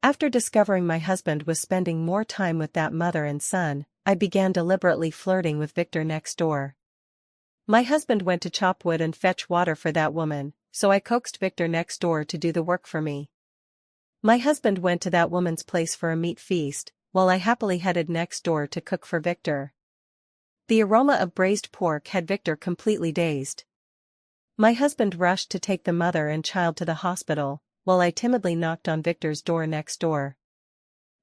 After discovering my husband was spending more time with that mother and son, I began deliberately flirting with Victor next door. My husband went to chop wood and fetch water for that woman, so I coaxed Victor next door to do the work for me. My husband went to that woman's place for a meat feast, while I happily headed next door to cook for Victor. The aroma of braised pork had Victor completely dazed. My husband rushed to take the mother and child to the hospital, while I timidly knocked on Victor's door next door.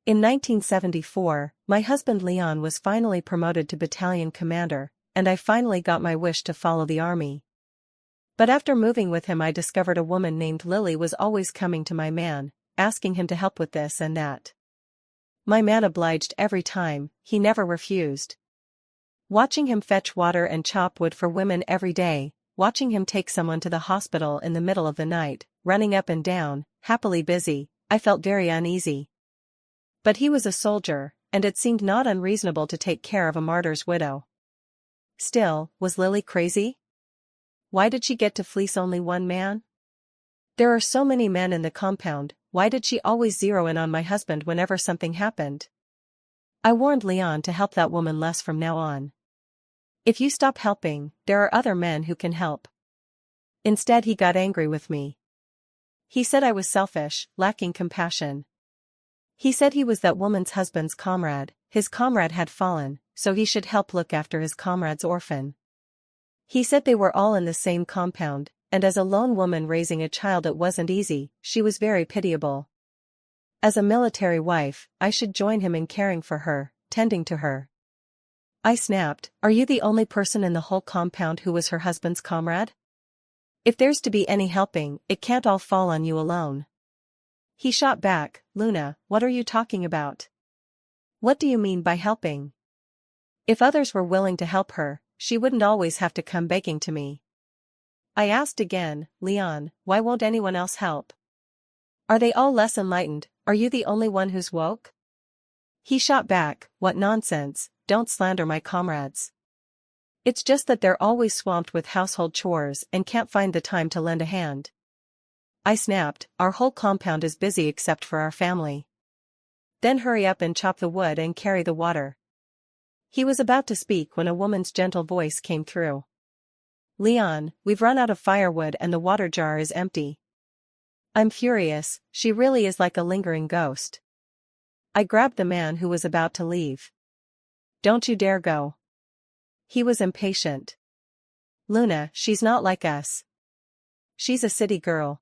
In 1974, my husband Leon was finally promoted to battalion commander, and I finally got my wish to follow the army. But after moving with him, I discovered a woman named Lily was always coming to my man, asking him to help with this and that. My man obliged every time, he never refused. Watching him fetch water and chop wood for women every day, watching him take someone to the hospital in the middle of the night, running up and down, happily busy, I felt very uneasy. But he was a soldier, and it seemed not unreasonable to take care of a martyr's widow. Still, was Lily crazy? Why did she get to fleece only one man? There are so many men in the compound, why did she always zero in on my husband whenever something happened? I warned Leon to help that woman less from now on. If you stop helping, there are other men who can help. Instead, he got angry with me. He said I was selfish, lacking compassion. He said he was that woman's husband's comrade, his comrade had fallen, so he should help look after his comrade's orphan. He said they were all in the same compound, and as a lone woman raising a child it wasn't easy, she was very pitiable. As a military wife, I should join him in caring for her, tending to her. I snapped, "Are you the only person in the whole compound who was her husband's comrade? If there's to be any helping, it can't all fall on you alone." He shot back, "Luna, what are you talking about? What do you mean by helping? If others were willing to help her, she wouldn't always have to come begging to me." I asked again, "Leon, why won't anyone else help? Are they all less enlightened? Are you the only one who's woke?" He shot back, "What nonsense, don't slander my comrades. It's just that they're always swamped with household chores and can't find the time to lend a hand." I snapped, "Our whole compound is busy except for our family. Then hurry up and chop the wood and carry the water." He was about to speak when a woman's gentle voice came through. "Leon, we've run out of firewood and the water jar is empty." I'm furious, she really is like a lingering ghost. I grabbed the man who was about to leave. "Don't you dare go." He was impatient. "Luna, she's not like us. She's a city girl.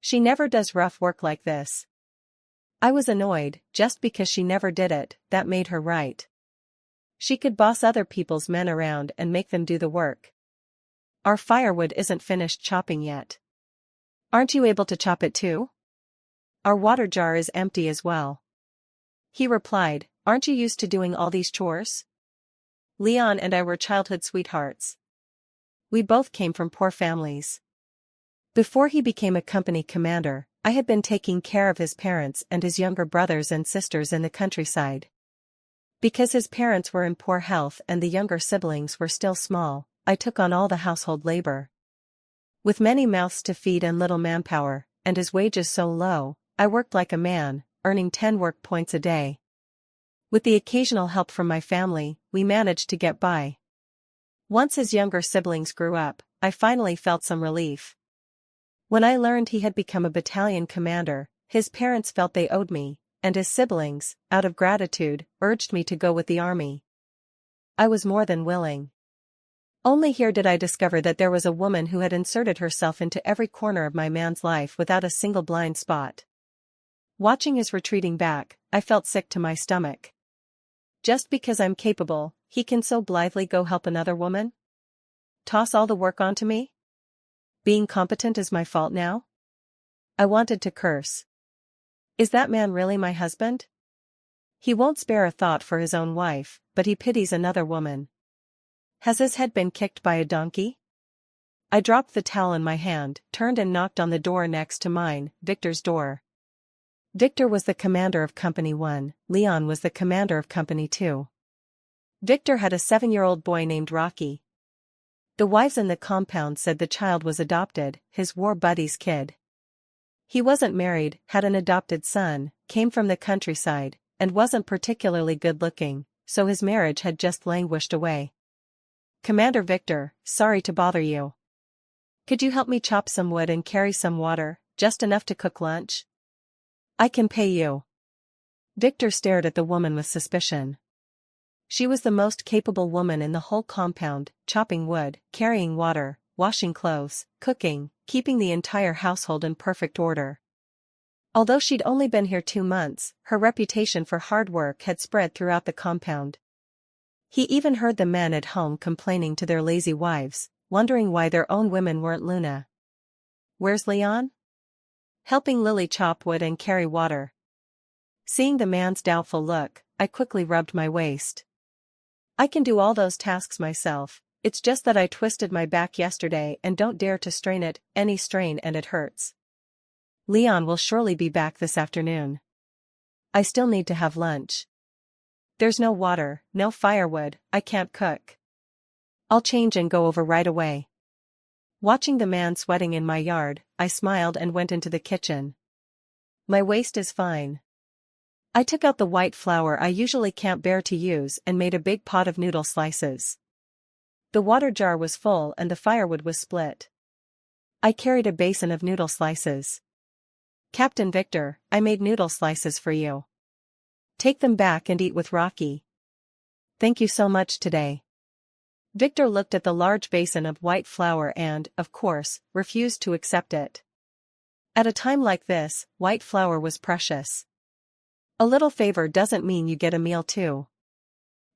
She never does rough work like this." I was annoyed, just because she never did it, that made her right. She could boss other people's men around and make them do the work. "Our firewood isn't finished chopping yet. Aren't you able to chop it too? Our water jar is empty as well." He replied, "Aren't you used to doing all these chores? Leon and I were childhood sweethearts. We both came from poor families. Before he became a company commander, I had been taking care of his parents and his younger brothers and sisters in the countryside. Because his parents were in poor health and the younger siblings were still small, I took on all the household labor. With many mouths to feed and little manpower, and his wages so low, I worked like a man, earning 10 work points a day. With the occasional help from my family, we managed to get by. Once his younger siblings grew up, I finally felt some relief. When I learned he had become a battalion commander, his parents felt they owed me, and his siblings, out of gratitude, urged me to go with the army. I was more than willing. Only here did I discover that there was a woman who had inserted herself into every corner of my man's life without a single blind spot. Watching his retreating back, I felt sick to my stomach. Just because I'm capable, he can so blithely go help another woman? Toss all the work onto me? Being competent is my fault now? I wanted to curse. Is that man really my husband? He won't spare a thought for his own wife, but he pities another woman. Has his head been kicked by a donkey? I dropped the towel in my hand, turned and knocked on the door next to mine, Victor's door. Victor was the commander of Company 1, Leon was the commander of Company 2. Victor had a 7-year-old boy named Rocky. The wives in the compound said the child was adopted, his war buddy's kid. He wasn't married, had an adopted son, came from the countryside, and wasn't particularly good-looking, so his marriage had just languished away. "Commander Victor, sorry to bother you. Could you help me chop some wood and carry some water, just enough to cook lunch?" "I can pay you." Victor stared at the woman with suspicion. She was the most capable woman in the whole compound, chopping wood, carrying water, washing clothes, cooking, keeping the entire household in perfect order. Although she'd only been here 2 months, her reputation for hard work had spread throughout the compound. He even heard the men at home complaining to their lazy wives, wondering why their own women weren't Luna. "Where's Leon?" "Helping Lily chop wood and carry water." Seeing the man's doubtful look, I quickly rubbed my waist. "I can do all those tasks myself, it's just that I twisted my back yesterday and don't dare to strain it, any strain and it hurts. Leon will surely be back this afternoon. I still need to have lunch. There's no water, no firewood, I can't cook. I'll change and go over right away." Watching the man sweating in my yard, I smiled and went into the kitchen. "My waist is fine." I took out the white flour I usually can't bear to use and made a big pot of noodle slices. The water jar was full and the firewood was split. I carried a basin of noodle slices. "Captain Victor, I made noodle slices for you. Take them back and eat with Rocky." "Thank you so much today." Victor looked at the large basin of white flour and, of course, refused to accept it. At a time like this, white flour was precious. A little favor doesn't mean you get a meal too.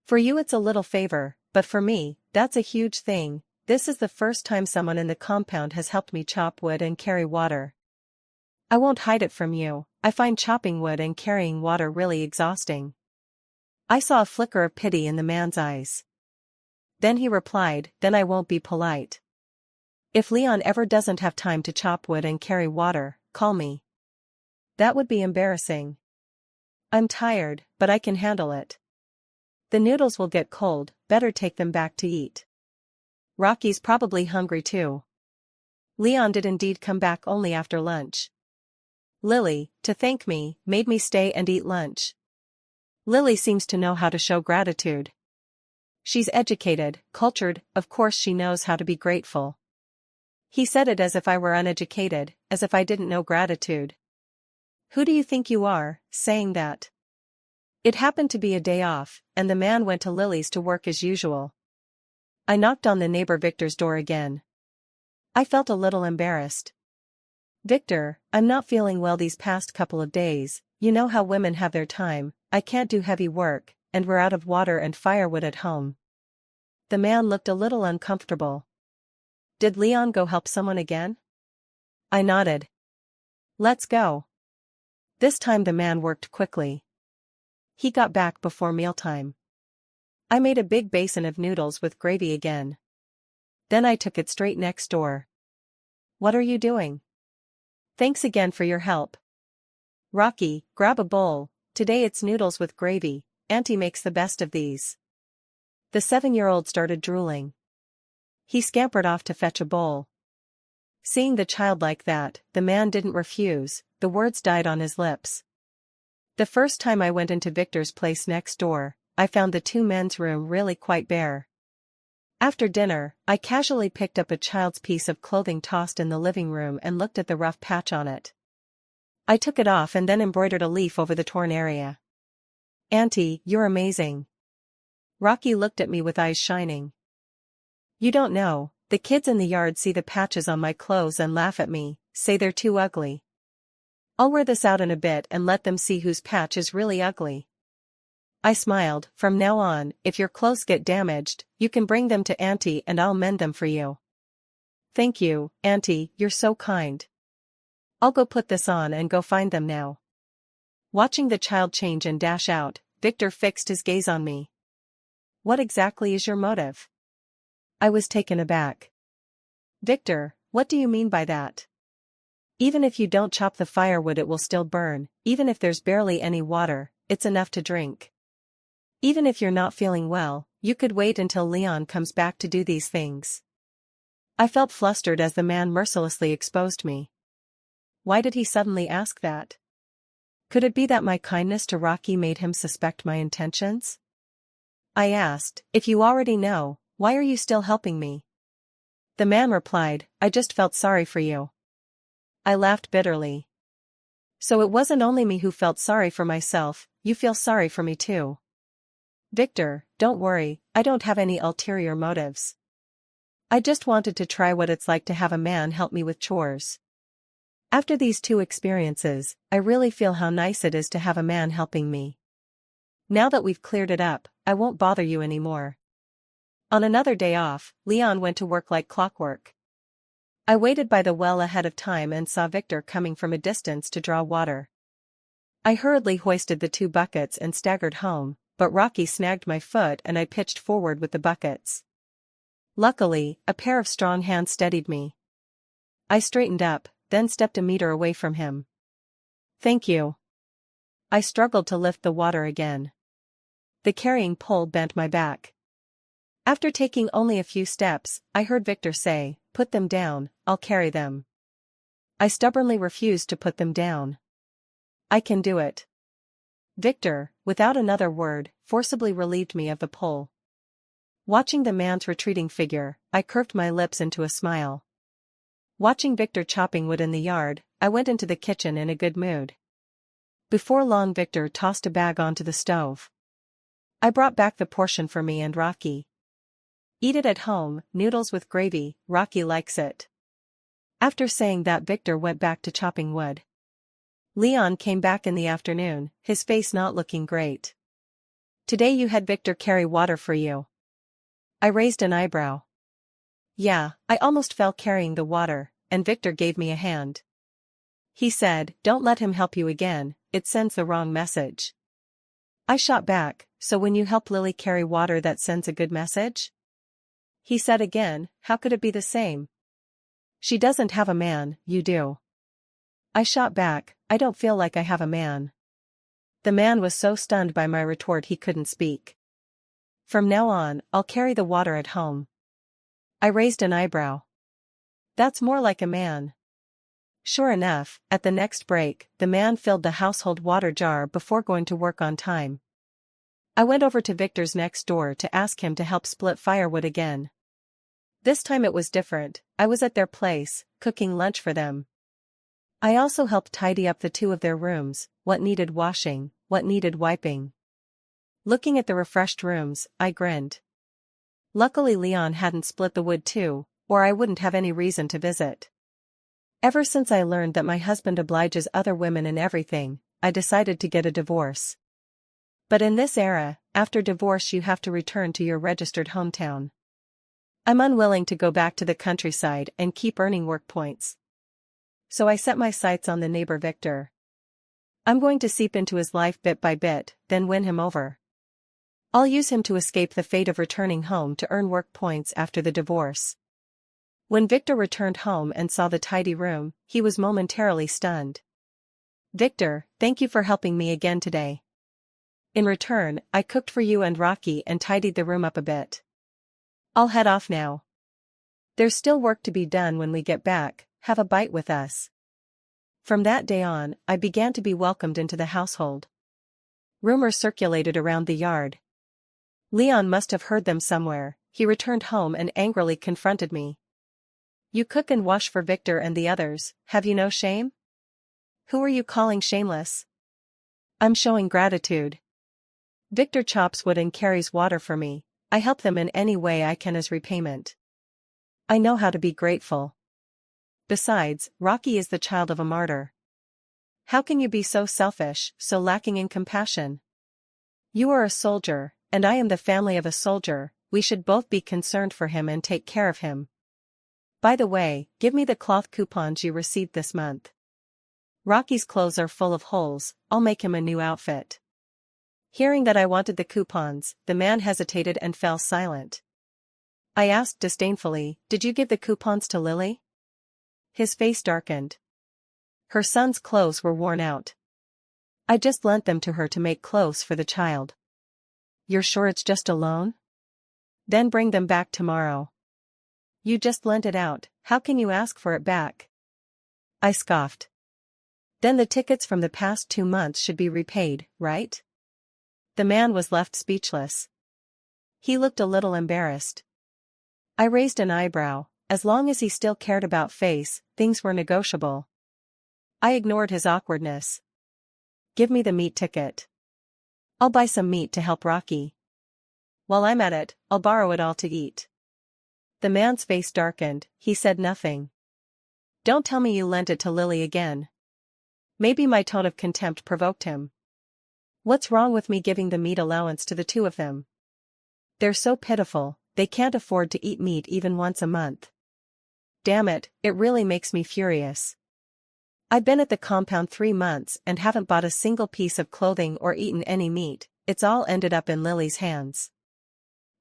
For you it's a little favor, but for me, that's a huge thing. This is the first time someone in the compound has helped me chop wood and carry water. I won't hide it from you, I find chopping wood and carrying water really exhausting. I saw a flicker of pity in the man's eyes. Then he replied, "Then I won't be polite. If Leon ever doesn't have time to chop wood and carry water, call me." "That would be embarrassing." "I'm tired, but I can handle it. The noodles will get cold, better take them back to eat. Rocky's probably hungry too." Leon did indeed come back only after lunch. Lily, to thank me, made me stay and eat lunch. Lily seems to know how to show gratitude. She's educated, cultured, of course she knows how to be grateful. He said it as if I were uneducated, as if I didn't know gratitude. Who do you think you are, saying that? It happened to be a day off, and the man went to Lily's to work as usual. I knocked on the neighbor Victor's door again. I felt a little embarrassed. "Victor, I'm not feeling well these past couple of days, you know how women have their time, I can't do heavy work, and we're out of water and firewood at home." The man looked a little uncomfortable. "Did Leon go help someone again?" I nodded. "Let's go." This time the man worked quickly. He got back before mealtime. I made a big basin of noodles with gravy again. Then I took it straight next door. "What are you doing?" "Thanks again for your help. Rocky, grab a bowl, today it's noodles with gravy, Auntie makes the best of these." The 7-year-old started drooling. He scampered off to fetch a bowl. Seeing the child like that, the man didn't refuse, the words died on his lips. The first time I went into Victor's place next door, I found the two men's room really quite bare. After dinner, I casually picked up a child's piece of clothing tossed in the living room and looked at the rough patch on it. I took it off and then embroidered a leaf over the torn area. "Auntie, you're amazing." Rocky looked at me with eyes shining. "You don't know, the kids in the yard see the patches on my clothes and laugh at me, say they're too ugly. I'll wear this out in a bit and let them see whose patch is really ugly." I smiled. "From now on, if your clothes get damaged, you can bring them to Auntie and I'll mend them for you." "Thank you, Auntie, you're so kind. I'll go put this on and go find them now." Watching the child change and dash out, Victor fixed his gaze on me. "What exactly is your motive?" I was taken aback. "Victor, what do you mean by that? Even if you don't chop the firewood it will still burn, even if there's barely any water, it's enough to drink. Even if you're not feeling well, you could wait until Leon comes back to do these things." I felt flustered as the man mercilessly exposed me. Why did he suddenly ask that? Could it be that my kindness to Rocky made him suspect my intentions? I asked, if you already know, why are you still helping me? The man replied, I just felt sorry for you. I laughed bitterly. So it wasn't only me who felt sorry for myself, you feel sorry for me too. Victor, don't worry, I don't have any ulterior motives. I just wanted to try what it's like to have a man help me with chores. After these two experiences, I really feel how nice it is to have a man helping me. Now that we've cleared it up, I won't bother you anymore. On another day off, Leon went to work like clockwork. I waited by the well ahead of time and saw Victor coming from a distance to draw water. I hurriedly hoisted the 2 buckets and staggered home, but Rocky snagged my foot and I pitched forward with the buckets. Luckily, a pair of strong hands steadied me. I straightened up, then stepped a meter away from him. Thank you. I struggled to lift the water again. The carrying pole bent my back. After taking only a few steps, I heard Victor say, put them down, I'll carry them. I stubbornly refused to put them down. I can do it. Victor, without another word, forcibly relieved me of the pole. Watching the man's retreating figure, I curved my lips into a smile. Watching Victor chopping wood in the yard, I went into the kitchen in a good mood. Before long Victor tossed a bag onto the stove. I brought back the portion for me and Rocky. Eat it at home, noodles with gravy, Rocky likes it. After saying that Victor went back to chopping wood. Leon came back in the afternoon, his face not looking great. Today you had Victor carry water for you. I raised an eyebrow. Yeah, I almost fell carrying the water, and Victor gave me a hand. He said, don't let him help you again, it sends the wrong message. I shot back, so when you help Lily carry water that sends a good message? He said again, how could it be the same? She doesn't have a man, you do. I shot back, I don't feel like I have a man. The man was so stunned by my retort he couldn't speak. From now on, I'll carry the water at home. I raised an eyebrow. That's more like a man. Sure enough, at the next break, the man filled the household water jar before going to work on time. I went over to Victor's next door to ask him to help split firewood again. This time it was different, I was at their place, cooking lunch for them. I also helped tidy up the 2 of their rooms, what needed washing, what needed wiping. Looking at the refreshed rooms, I grinned. Luckily Leon hadn't split the wood too, or I wouldn't have any reason to visit. Ever since I learned that my husband obliges other women in everything, I decided to get a divorce. But in this era, after divorce you have to return to your registered hometown. I'm unwilling to go back to the countryside and keep earning work points. So I set my sights on the neighbor Victor. I'm going to seep into his life bit by bit, then win him over. I'll use him to escape the fate of returning home to earn work points after the divorce. When Victor returned home and saw the tidy room, he was momentarily stunned. Victor, thank you for helping me again today. In return, I cooked for you and Rocky and tidied the room up a bit. I'll head off now. There's still work to be done when we get back, have a bite with us. From that day on, I began to be welcomed into the household. Rumors circulated around the yard. Leon must have heard them somewhere, he returned home and angrily confronted me. You cook and wash for Victor and the others, have you no shame? Who are you calling shameless? I'm showing gratitude. Victor chops wood and carries water for me, I help them in any way I can as repayment. I know how to be grateful. Besides, Rocky is the child of a martyr. How can you be so selfish, so lacking in compassion? You are a soldier, and I am the family of a soldier, we should both be concerned for him and take care of him. By the way, give me the cloth coupons you received this month. Rocky's clothes are full of holes, I'll make him a new outfit. Hearing that I wanted the coupons, the man hesitated and fell silent. I asked disdainfully, did you give the coupons to Lily? His face darkened. Her son's clothes were worn out. I just lent them to her to make clothes for the child. You're sure it's just a loan? Then bring them back tomorrow. You just lent it out, how can you ask for it back? I scoffed. Then the tickets from the past 2 months should be repaid, right? The man was left speechless. He looked a little embarrassed. I raised an eyebrow. As long as he still cared about face, things were negotiable. I ignored his awkwardness. Give me the meat ticket. I'll buy some meat to help Rocky. While I'm at it, I'll borrow it all to eat. The man's face darkened, he said nothing. Don't tell me you lent it to Lily again. Maybe my tone of contempt provoked him. What's wrong with me giving the meat allowance to the two of them? They're so pitiful, they can't afford to eat meat even once a month. Damn it, it really makes me furious. I've been at the compound 3 months and haven't bought a single piece of clothing or eaten any meat, it's all ended up in Lily's hands.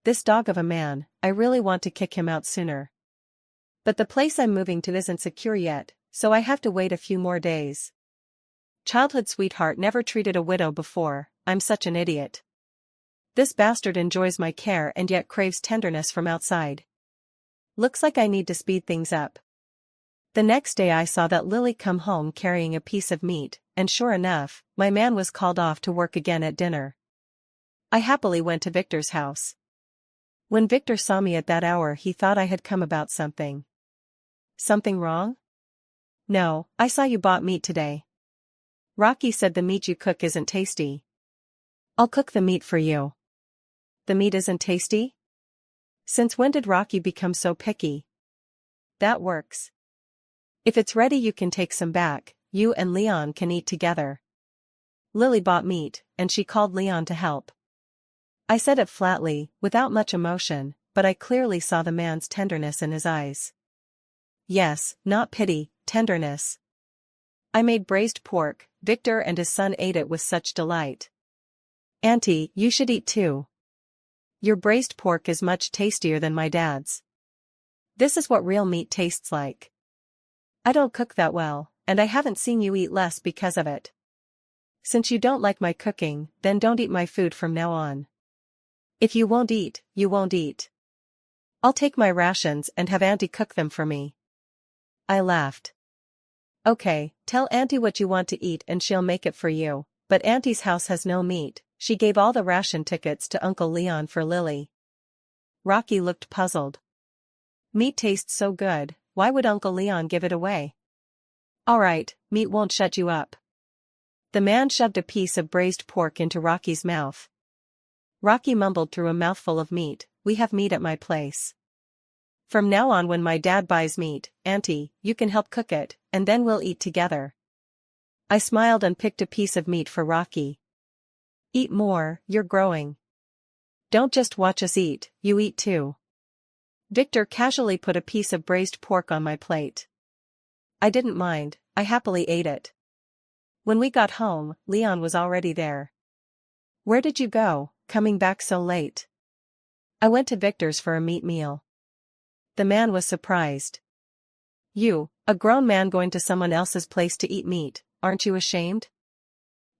This dog of a man, I really want to kick him out sooner. But the place I'm moving to isn't secure yet, so I have to wait a few more days. Childhood sweetheart never treated a widow before, I'm such an idiot. This bastard enjoys my care and yet craves tenderness from outside. Looks like I need to speed things up. The next day I saw that Lily come home carrying a piece of meat, and sure enough, my man was called off to work again at dinner. I happily went to Victor's house. When Victor saw me at that hour he thought I had come about something. Something wrong? No, I saw you bought meat today. Rocky said the meat you cook isn't tasty. I'll cook the meat for you. The meat isn't tasty? Since when did Rocky become so picky? That works. If it's ready you can take some back, you and Leon can eat together. Lily bought meat, and she called Leon to help. I said it flatly, without much emotion, but I clearly saw the man's tenderness in his eyes. Yes, not pity, tenderness. I made braised pork, Victor and his son ate it with such delight. Auntie, you should eat too. Your braised pork is much tastier than my dad's. This is what real meat tastes like. I don't cook that well, and I haven't seen you eat less because of it. Since you don't like my cooking, then don't eat my food from now on. If you won't eat, you won't eat. I'll take my rations and have Auntie cook them for me. I laughed. Okay, tell Auntie what you want to eat and she'll make it for you, but Auntie's house has no meat. She gave all the ration tickets to Uncle Leon for Lily. Rocky looked puzzled. Meat tastes so good, why would Uncle Leon give it away? Alright, meat won't shut you up. The man shoved a piece of braised pork into Rocky's mouth. Rocky mumbled through a mouthful of meat, we have meat at my place. From now on when my dad buys meat, Auntie, you can help cook it, and then we'll eat together. I smiled and picked a piece of meat for Rocky. Eat more, you're growing. Don't just watch us eat, you eat too. Victor casually put a piece of braised pork on my plate. I didn't mind, I happily ate it. When we got home, Leon was already there. Where did you go, coming back so late? I went to Victor's for a meat meal. The man was surprised. You, a grown man going to someone else's place to eat meat, aren't you ashamed?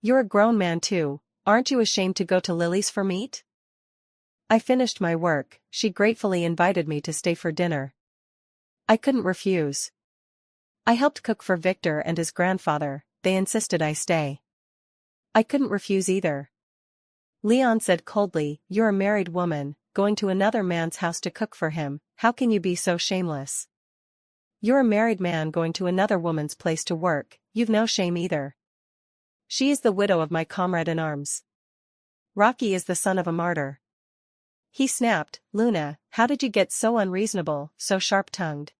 You're a grown man too. Aren't you ashamed to go to Lily's for meat? I finished my work, she gratefully invited me to stay for dinner. I couldn't refuse. I helped cook for Victor and his grandfather, they insisted I stay. I couldn't refuse either. Leon said coldly, you're a married woman, going to another man's house to cook for him, how can you be so shameless? You're a married man going to another woman's place to work, you've no shame either. She is the widow of my comrade in arms. Rocky is the son of a martyr. He snapped, Luna, how did you get so unreasonable, so sharp-tongued?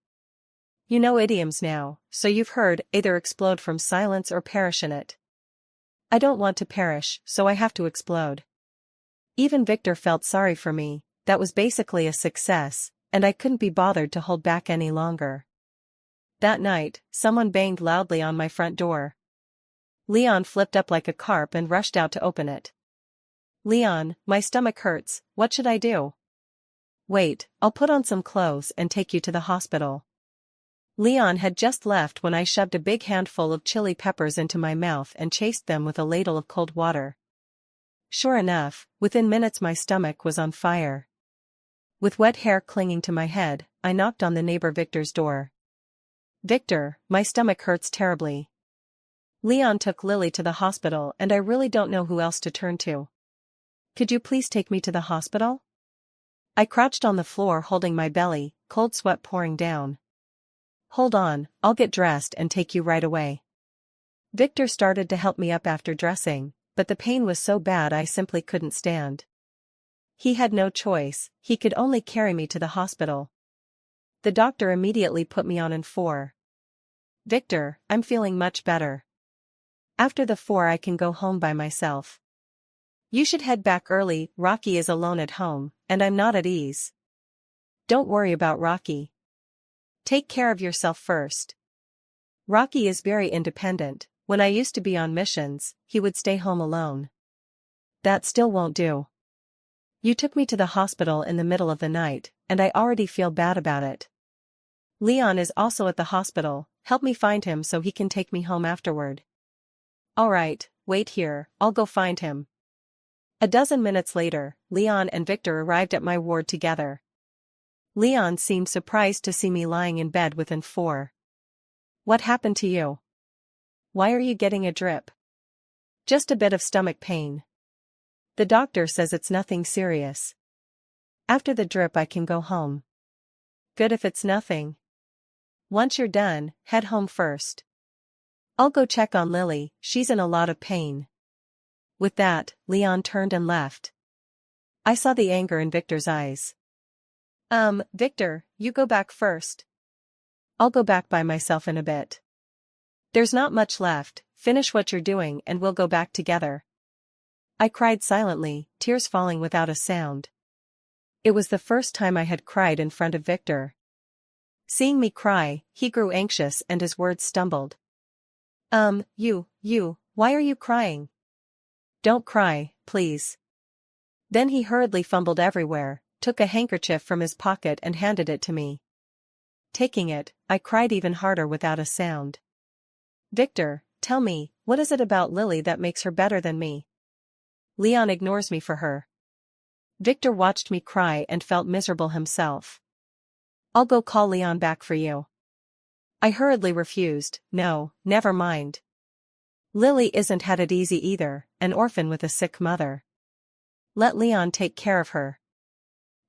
You know idioms now, so you've heard either explode from silence or perish in it. I don't want to perish, so I have to explode. Even Victor felt sorry for me, that was basically a success, and I couldn't be bothered to hold back any longer. That night, someone banged loudly on my front door. Leon flipped up like a carp and rushed out to open it. Leon, my stomach hurts, what should I do? Wait, I'll put on some clothes and take you to the hospital. Leon had just left when I shoved a big handful of chili peppers into my mouth and chased them with a ladle of cold water. Sure enough, within minutes my stomach was on fire. With wet hair clinging to my head, I knocked on the neighbor Victor's door. Victor, my stomach hurts terribly. Leon took Lily to the hospital and I really don't know who else to turn to. Could you please take me to the hospital? I crouched on the floor holding my belly, cold sweat pouring down. Hold on, I'll get dressed and take you right away. Victor started to help me up after dressing, but the pain was so bad I simply couldn't stand. He had no choice, he could only carry me to the hospital. The doctor immediately put me on N4. Victor, I'm feeling much better. After the 4 I can go home by myself. You should head back early, Rocky is alone at home, and I'm not at ease. Don't worry about Rocky. Take care of yourself first. Rocky is very independent, when I used to be on missions, he would stay home alone. That still won't do. You took me to the hospital in the middle of the night, and I already feel bad about it. Leon is also at the hospital, help me find him so he can take me home afterward. Alright, wait here, I'll go find him. A dozen minutes later, Leon and Victor arrived at my ward together. Leon seemed surprised to see me lying in bed with N4. What happened to you? Why are you getting a drip? Just a bit of stomach pain. The doctor says it's nothing serious. After the drip I can go home. Good if it's nothing. Once you're done, head home first. I'll go check on Lily, she's in a lot of pain. With that, Leon turned and left. I saw the anger in Victor's eyes. Victor, you go back first. I'll go back by myself in a bit. There's not much left, finish what you're doing and we'll go back together. I cried silently, tears falling without a sound. It was the first time I had cried in front of Victor. Seeing me cry, he grew anxious and his words stumbled. Why are you crying? Don't cry, please. Then he hurriedly fumbled everywhere, took a handkerchief from his pocket and handed it to me. Taking it, I cried even harder without a sound. Victor, tell me, what is it about Lily that makes her better than me? Leon ignores me for her. Victor watched me cry and felt miserable himself. I'll go call Leon back for you. I hurriedly refused, no, never mind. Lily isn't had it easy either, an orphan with a sick mother. Let Leon take care of her.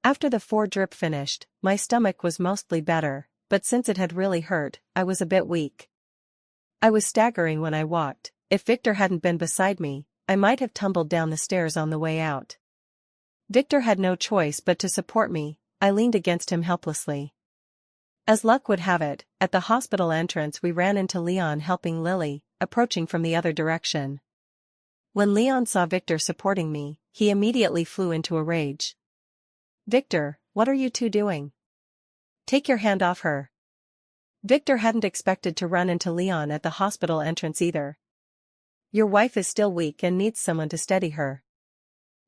After the 4 drip finished, my stomach was mostly better, but since it had really hurt, I was a bit weak. I was staggering when I walked. If Victor hadn't been beside me, I might have tumbled down the stairs on the way out. Victor had no choice but to support me, I leaned against him helplessly. As luck would have it, at the hospital entrance we ran into Leon helping Lily, approaching from the other direction. When Leon saw Victor supporting me, he immediately flew into a rage. Victor, what are you two doing? Take your hand off her. Victor hadn't expected to run into Leon at the hospital entrance either. Your wife is still weak and needs someone to steady her.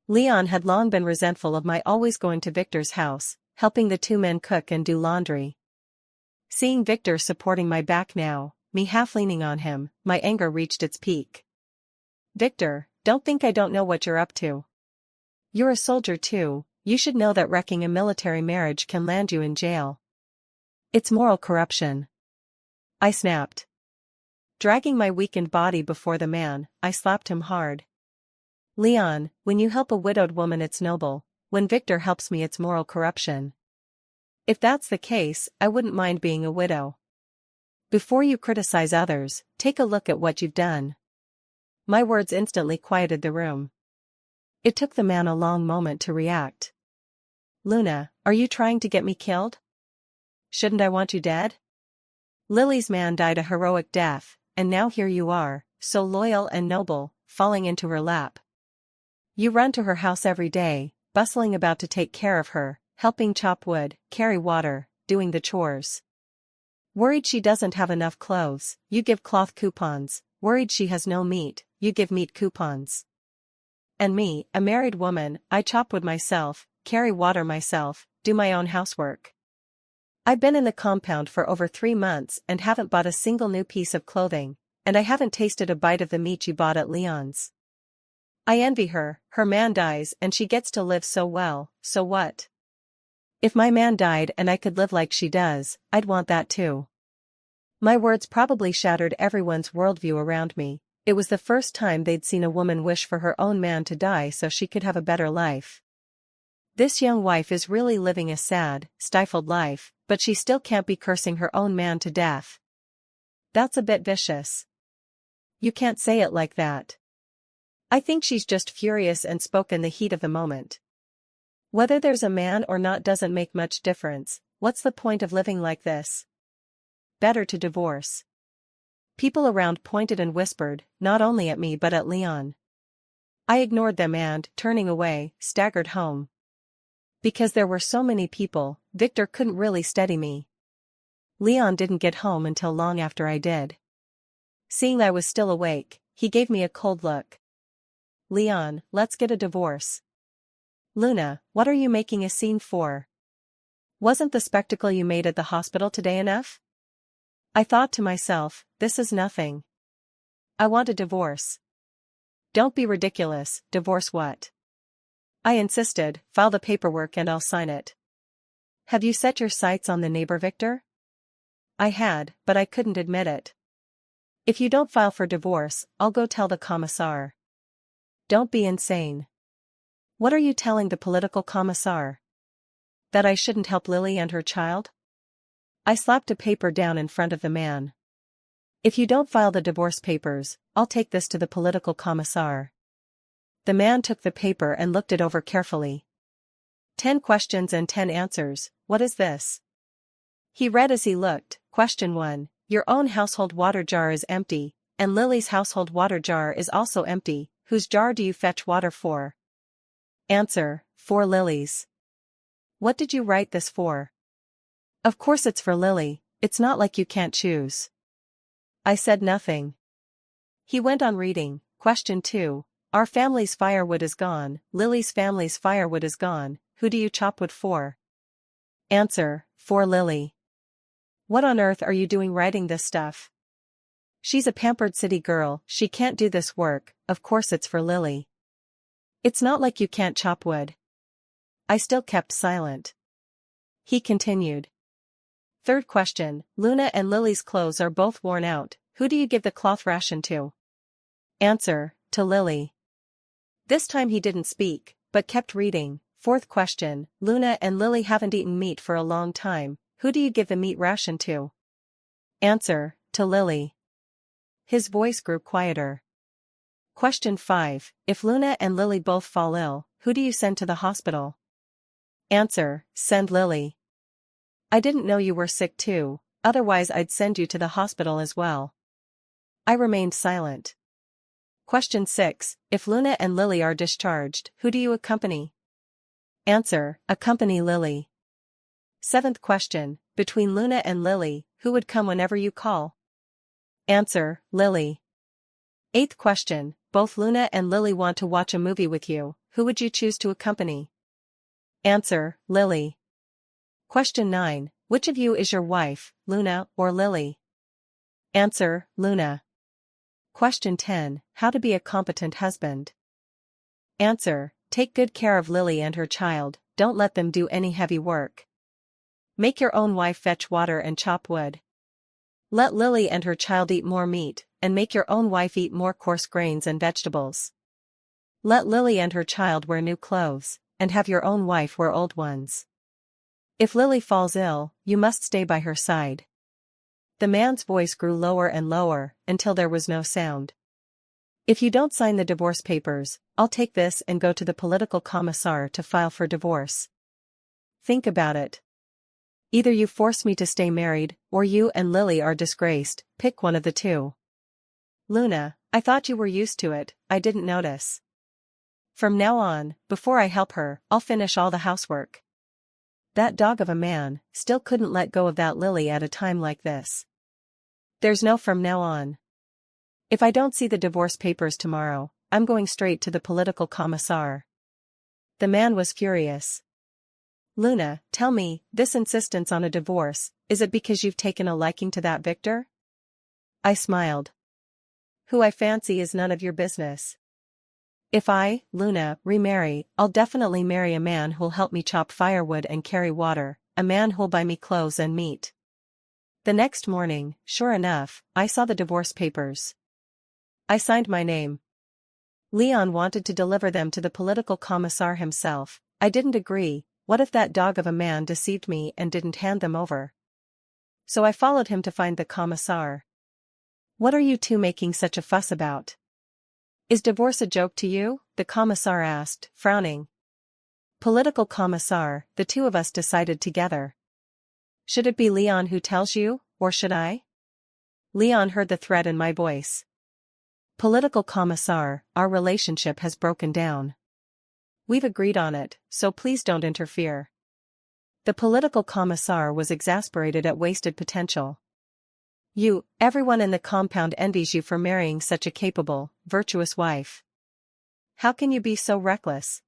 Leon had long been resentful of my always going to Victor's house, helping the 2 men cook and do laundry. Seeing Victor supporting my back now, me half leaning on him, my anger reached its peak. Victor, don't think I don't know what you're up to. You're a soldier too, you should know that wrecking a military marriage can land you in jail. It's moral corruption. I snapped. Dragging my weakened body before the man, I slapped him hard. Leon, when you help a widowed woman it's noble, when Victor helps me it's moral corruption. If that's the case, I wouldn't mind being a widow. Before you criticize others, take a look at what you've done. My words instantly quieted the room. It took the man a long moment to react. Luna, are you trying to get me killed? Shouldn't I want you dead? Lily's man died a heroic death, and now here you are, so loyal and noble, falling into her lap. You run to her house every day, bustling about to take care of her, helping chop wood, carry water, doing the chores. Worried she doesn't have enough clothes, you give cloth coupons, worried she has no meat, you give meat coupons. And me, a married woman, I chop wood myself, carry water myself, do my own housework. I've been in the compound for over 3 months and haven't bought a single new piece of clothing, and I haven't tasted a bite of the meat you bought at Leon's. I envy her, her man dies and she gets to live so well, so what? If my man died and I could live like she does, I'd want that too. My words probably shattered everyone's worldview around me. It was the first time they'd seen a woman wish for her own man to die so she could have a better life. This young wife is really living a sad, stifled life, but she still can't be cursing her own man to death. That's a bit vicious. You can't say it like that. I think she's just furious and spoke in the heat of the moment. Whether there's a man or not doesn't make much difference. What's the point of living like this? Better to divorce. People around pointed and whispered, not only at me but at Leon. I ignored them and, turning away, staggered home. Because there were so many people, Victor couldn't really steady me. Leon didn't get home until long after I did. Seeing I was still awake, he gave me a cold look. Leon, let's get a divorce. Luna, what are you making a scene for? Wasn't the spectacle you made at the hospital today enough? I thought to myself, this is nothing. I want a divorce. Don't be ridiculous, divorce what? I insisted, file the paperwork and I'll sign it. Have you set your sights on the neighbor, Victor? I had, but I couldn't admit it. If you don't file for divorce, I'll go tell the commissar. Don't be insane. What are you telling the political commissar? That I shouldn't help Lily and her child? I slapped a paper down in front of the man. If you don't file the divorce papers, I'll take this to the political commissar. The man took the paper and looked it over carefully. 10 questions and 10 answers, what is this? He read as he looked. Question 1, your own household water jar is empty, and Lily's household water jar is also empty. Whose jar do you fetch water for? Answer, for Lily's. What did you write this for? Of course it's for Lily, it's not like you can't choose. I said nothing. He went on reading. Question 2, our family's firewood is gone, Lily's family's firewood is gone, who do you chop wood for? Answer, for Lily. What on earth are you doing writing this stuff? She's a pampered city girl, she can't do this work, of course it's for Lily. It's not like you can't chop wood. I still kept silent. He continued. 3rd question, Luna and Lily's clothes are both worn out, who do you give the cloth ration to? Answer, to Lily. This time he didn't speak, but kept reading. 4th question, Luna and Lily haven't eaten meat for a long time, who do you give the meat ration to? Answer, to Lily. His voice grew quieter. Question 5, if Luna and Lily both fall ill, who do you send to the hospital? Answer, send Lily. I didn't know you were sick too, otherwise I'd send you to the hospital as well. I remained silent. Question 6, if Luna and Lily are discharged, who do you accompany? Answer, accompany Lily. 7th question, between Luna and Lily, who would come whenever you call? Answer, Lily. 8th question, both Luna and Lily want to watch a movie with you, who would you choose to accompany? Answer, Lily. Question 9, which of you is your wife, Luna or Lily? Answer, Luna. Question 10, how to be a competent husband? Answer, take good care of Lily and her child, don't let them do any heavy work. Make your own wife fetch water and chop wood. Let Lily and her child eat more meat, and make your own wife eat more coarse grains and vegetables. Let Lily and her child wear new clothes, and have your own wife wear old ones. If Lily falls ill, you must stay by her side. The man's voice grew lower and lower, until there was no sound. If you don't sign the divorce papers, I'll take this and go to the political commissar to file for divorce. Think about it. Either you force me to stay married, or you and Lily are disgraced, pick one of the two. Luna, I thought you were used to it, I didn't notice. From now on, before I help her, I'll finish all the housework. That dog of a man still couldn't let go of that Lily at a time like this. There's no from now on. If I don't see the divorce papers tomorrow, I'm going straight to the political commissar. The man was furious. Luna, tell me, this insistence on a divorce, is it because you've taken a liking to that Victor? I smiled. Who I fancy is none of your business. If I, Luna, remarry, I'll definitely marry a man who'll help me chop firewood and carry water, a man who'll buy me clothes and meat. The next morning, sure enough, I saw the divorce papers. I signed my name. Leon wanted to deliver them to the political commissar himself. I didn't agree. What if that dog of a man deceived me and didn't hand them over? So I followed him to find the commissar. "What are you two making such a fuss about? Is divorce a joke to you?" the commissar asked, frowning. "Political commissar, the two of us decided together. Should it be Leon who tells you, or should I?" Leon heard the threat in my voice. "Political commissar, our relationship has broken down. We've agreed on it, so please don't interfere." The political commissar was exasperated at wasted potential. Everyone in the compound envies you for marrying such a capable, virtuous wife. How can you be so reckless?"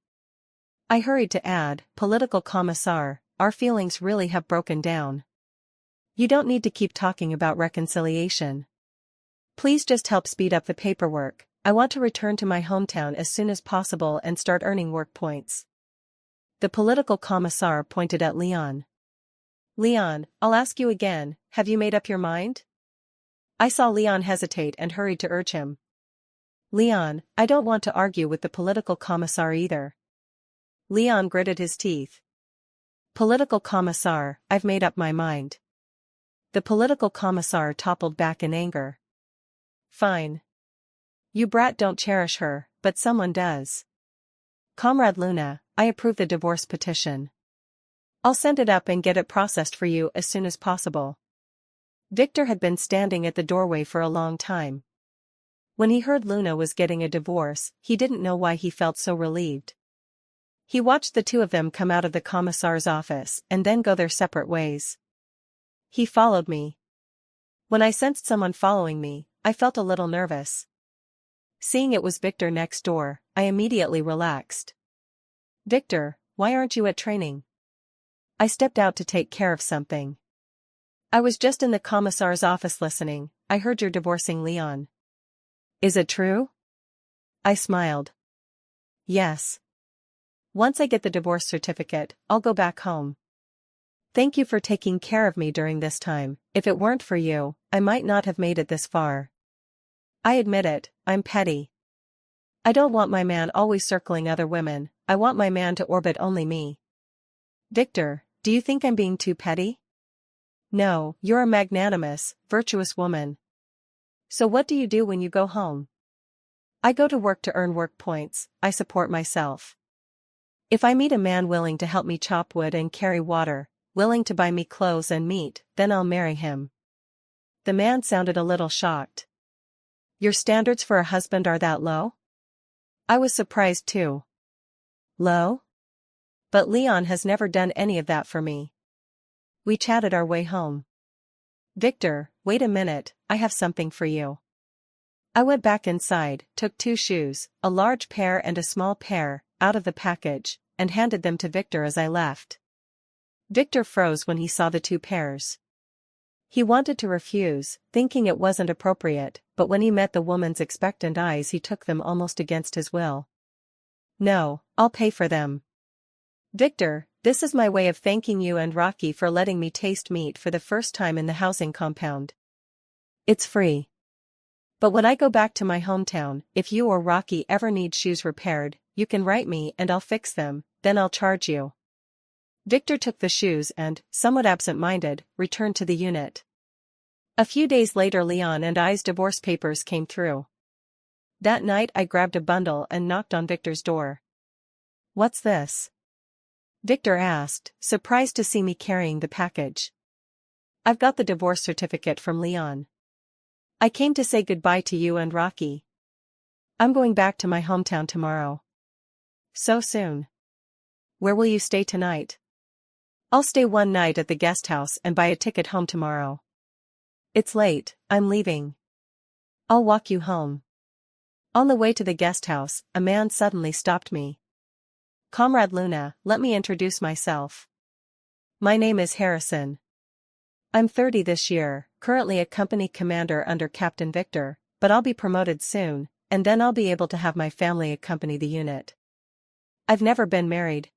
I hurried to add, "Political commissar, our feelings really have broken down. You don't need to keep talking about reconciliation. Please just help speed up the paperwork. I want to return to my hometown as soon as possible and start earning work points." The political commissar pointed at Leon. "Leon, I'll ask you again, have you made up your mind?" I saw Leon hesitate and hurried to urge him. "Leon, I don't want to argue with the political commissar either." Leon gritted his teeth. "Political commissar, I've made up my mind." The political commissar toppled back in anger. "Fine. You brat don't cherish her, but someone does. Comrade Luna, I approve the divorce petition. I'll send it up and get it processed for you as soon as possible." Victor had been standing at the doorway for a long time. When he heard Luna was getting a divorce, he didn't know why he felt so relieved. He watched the two of them come out of the commissar's office and then go their separate ways. He followed me. When I sensed someone following me, I felt a little nervous. Seeing it was Victor next door, I immediately relaxed. "Victor, why aren't you at training?" I stepped out to take care of something. "I was just in the commissar's office listening. I heard you're divorcing Leon." "Is it true?" I smiled. "Yes. Once I get the divorce certificate, I'll go back home. Thank you for taking care of me during this time. If it weren't for you, I might not have made it this far. I admit it, I'm petty. I don't want my man always circling other women. I want my man to orbit only me." "Victor, do you think I'm being too petty?" "No, you're a magnanimous, virtuous woman. So what do you do when you go home?" "I go to work to earn work points. I support myself. If I meet a man willing to help me chop wood and carry water, willing to buy me clothes and meat, then I'll marry him." The man sounded a little shocked. "Your standards for a husband are that low?" I was surprised too. "Low? But Leon has never done any of that for me." We chatted our way home. "Victor, wait a minute, I have something for you." I went back inside, took 2 shoes, a large pair and a small pair, out of the package, and handed them to Victor as I left. Victor froze when he saw the 2 pairs. He wanted to refuse, thinking it wasn't appropriate, but when he met the woman's expectant eyes he took them almost against his will. "No, I'll pay for them." "Victor, this is my way of thanking you and Rocky for letting me taste meat for the first time in the housing compound. It's free. But when I go back to my hometown, if you or Rocky ever need shoes repaired, you can write me and I'll fix them, then I'll charge you." Victor took the shoes and, somewhat absent-minded, returned to the unit. A few days later Leon and I's divorce papers came through. That night I grabbed a bundle and knocked on Victor's door. "What's this?" Victor asked, surprised to see me carrying the package. "I've got the divorce certificate from Leon. I came to say goodbye to you and Rocky. I'm going back to my hometown tomorrow." "So soon? Where will you stay tonight?" "I'll stay one night at the guest house and buy a ticket home tomorrow." "It's late, I'm leaving." "I'll walk you home." On the way to the guest house, a man suddenly stopped me. "Comrade Luna, let me introduce myself. My name is Harrison. I'm 30 this year, currently a company commander under Captain Victor, but I'll be promoted soon, and then I'll be able to have my family accompany the unit. I've never been married.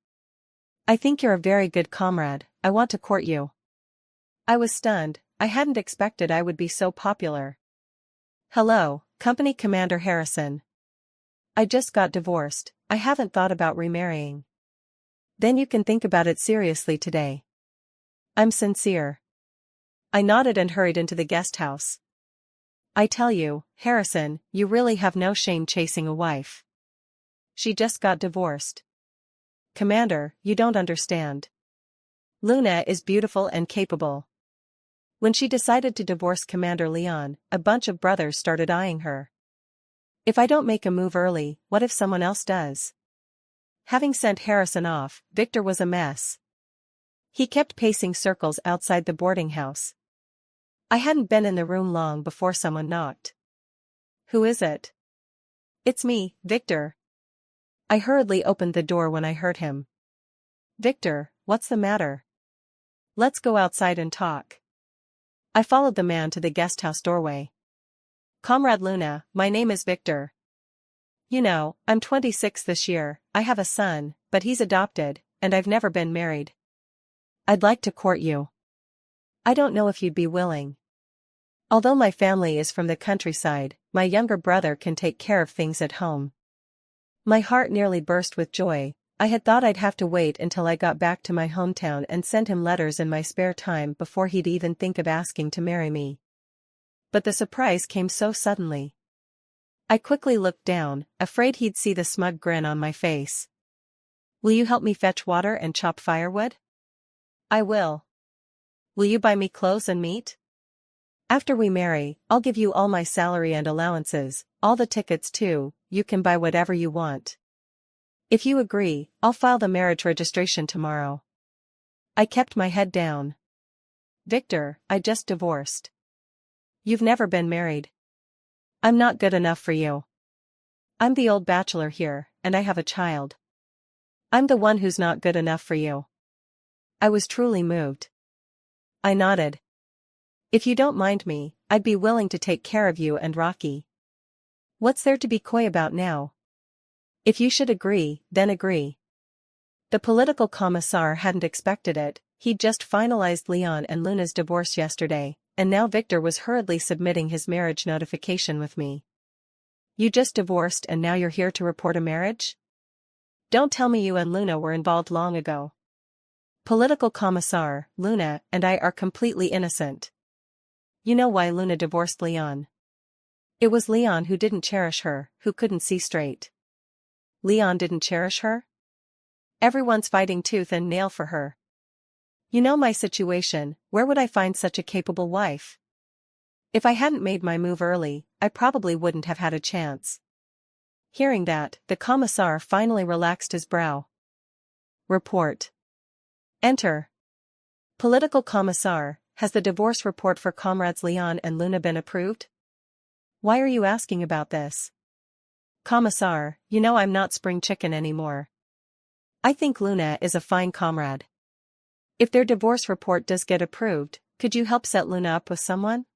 I think you're a very good comrade, I want to court you." I was stunned. I hadn't expected I would be so popular. Hello, Company Commander Harrison. I just got divorced, I haven't thought about remarrying. Then you can think about it seriously today. I'm sincere. I nodded and hurried into the guest house. I tell you, Harrison, you really have no shame chasing a wife. She just got divorced. Commander, you don't understand. Luna is beautiful and capable. When she decided to divorce Commander Leon, a bunch of brothers started eyeing her. If I don't make a move early, what if someone else does? Having sent Harrison off, Victor was a mess. He kept pacing circles outside the boarding house. I hadn't been in the room long before someone knocked. Who is it? It's me, Victor. I hurriedly opened the door when I heard him. Victor, what's the matter? Let's go outside and talk. I followed the man to the guesthouse doorway. Comrade Luna, my name is Victor. You know, I'm 26 this year, I have a son, but he's adopted, and I've never been married. I'd like to court you. I don't know if you'd be willing. Although my family is from the countryside, my younger brother can take care of things at home. My heart nearly burst with joy. I had thought I'd have to wait until I got back to my hometown and send him letters in my spare time before he'd even think of asking to marry me. But the surprise came so suddenly. I quickly looked down, afraid he'd see the smug grin on my face. Will you help me fetch water and chop firewood? I will. Will you buy me clothes and meat? After we marry, I'll give you all my salary and allowances, all the tickets too, you can buy whatever you want. If you agree, I'll file the marriage registration tomorrow. I kept my head down. Victor, I just divorced. You've never been married. I'm not good enough for you. I'm the old bachelor here, and I have a child. I'm the one who's not good enough for you. I was truly moved. I nodded. If you don't mind me, I'd be willing to take care of you and Rocky. What's there to be coy about now? If you should agree, then agree. The political commissar hadn't expected it, he'd just finalized Leon and Luna's divorce yesterday, and now Victor was hurriedly submitting his marriage notification with me. You just divorced and now you're here to report a marriage? Don't tell me you and Luna were involved long ago. Political commissar, Luna and I are completely innocent. You know why Luna divorced Leon? It was Leon who didn't cherish her, who couldn't see straight. Leon didn't cherish her? Everyone's fighting tooth and nail for her. You know my situation, where would I find such a capable wife? If I hadn't made my move early, I probably wouldn't have had a chance. Hearing that, the commissar finally relaxed his brow. Report. Enter. Political commissar, has the divorce report for comrades Leon and Luna been approved? Why are you asking about this? Commissar, you know I'm not spring chicken anymore. I think Luna is a fine comrade. If their divorce report does get approved, could you help set Luna up with someone?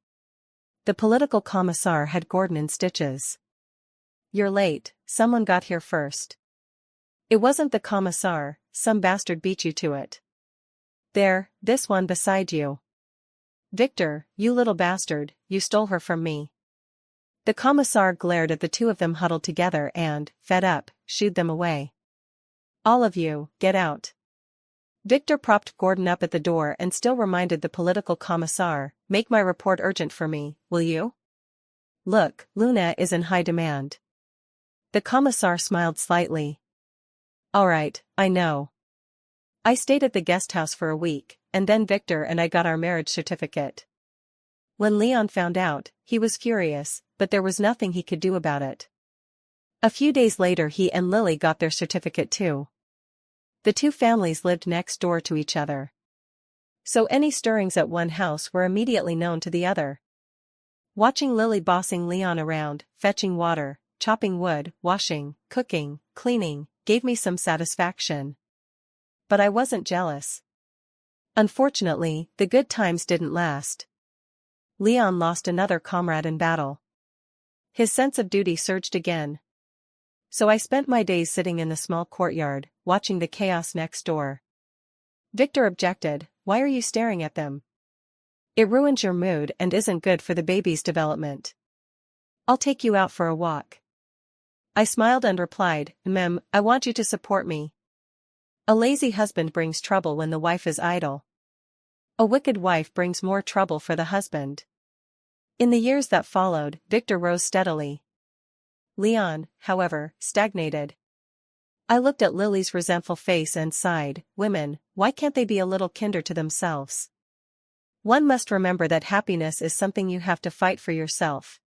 The political commissar had Gordon in stitches. You're late, someone got here first. It wasn't the commissar, some bastard beat you to it. There, this one beside you. Victor, you little bastard, you stole her from me. The commissar glared at the two of them huddled together and, fed up, shooed them away. All of you, get out. Victor propped Gordon up at the door and still reminded the political commissar, make my report urgent for me, will you? Look, Luna is in high demand. The commissar smiled slightly. All right, I know. I stayed at the guest house for a week, and then Victor and I got our marriage certificate. When Leon found out, he was furious, but there was nothing he could do about it. A few days later he and Lily got their certificate too. The two families lived next door to each other. So any stirrings at one house were immediately known to the other. Watching Lily bossing Leon around, fetching water, chopping wood, washing, cooking, cleaning, gave me some satisfaction. But I wasn't jealous. Unfortunately, the good times didn't last. Leon lost another comrade in battle. His sense of duty surged again. So I spent my days sitting in the small courtyard, watching the chaos next door. Victor objected, why are you staring at them? It ruins your mood and isn't good for the baby's development. I'll take you out for a walk. I smiled and replied, Mem, I want you to support me. A lazy husband brings trouble when the wife is idle. A wicked wife brings more trouble for the husband. In the years that followed, Victor rose steadily. Leon, however, stagnated. I looked at Lily's resentful face and sighed, women, why can't they be a little kinder to themselves? One must remember that happiness is something you have to fight for yourself.